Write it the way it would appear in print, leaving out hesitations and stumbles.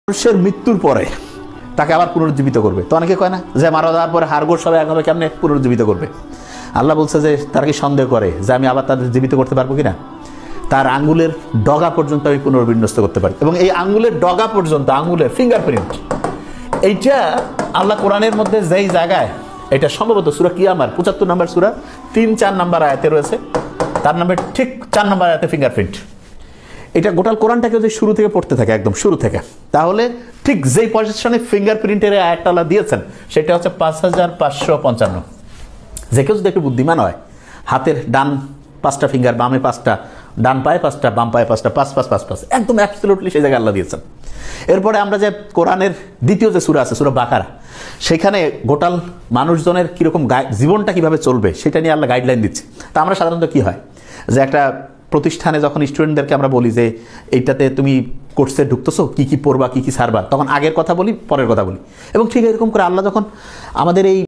মানুষের মৃত্যুর পরে তাকে আবার পুনরুজ্জীবিত করবে। তো অনেকে কয় না যে মারা যাওয়ার পরে হাড়গোড় সবাই একভাবে কেমনে পুনরুজ্জীবিত করবে। আল্লাহ বলছে যে তারা কি সন্দেহ করে যে আমি আবার তাদের জীবিত করতে পারবো কিনা। তার আঙ্গুলের ডগা পর্যন্ত আমি পুনর্বিন্যস্ত করতে পারি, এবং এই আঙ্গুলের ডগা পর্যন্ত, আঙ্গুলের ফিঙ্গারপ্রিন্ট, এইটা আল্লাহ কোরআনের মধ্যে যেই জায়গায়, এটা সম্ভবত সূরা কিয়ামার 75 নম্বর সূরা 3-4 নম্বর আয়াতে রয়েছে, তার নামে ঠিক 4 নম্বর আয়াতে ফিঙ্গারপ্রিন্ট। এটা গোটাল কোরআনটাকে যদি শুরু থেকে পড়তে থাকে, একদম শুরু থেকে, তাহলে ঠিক যেই পজিশনে ফিঙ্গারপ্রিন্টের আয়াতটা আল্লাহ দিয়েছেন সেটা হচ্ছে 5555। যে কেউ যদি একটু বুদ্ধিমান হয়, হাতের ডান 5টা ফিঙ্গার, বামে 5টা, ডান পায়ে 5টা, বাম পায়ে 5টা, 5 একদম অ্যাবসলিউটলি সেই জায়গায় আল্লাহ দিয়েছেন। এরপরে আমরা যে কোরআনের দ্বিতীয় যে সূরা আছে, সূরা বাকারা, সেখানে গোটাল মানুষজনের কীরকম জীবনটা কীভাবে চলবে সেটা নিয়ে আল্লাহ গাইডলাইন দিচ্ছে। তা আমরা সাধারণত কী হয় যে একটা প্রতিষ্ঠানে যখন স্টুডেন্টদেরকে আমরা বলি যে এইটাতে তুমি কোর্সে ঢুকতেছো, কী কী পড়বা, কী কী ছাড়বা, তখন আগের কথা বলি, পরের কথা বলি। এবং ঠিক এরকম করে আল্লাহ যখন আমাদের এই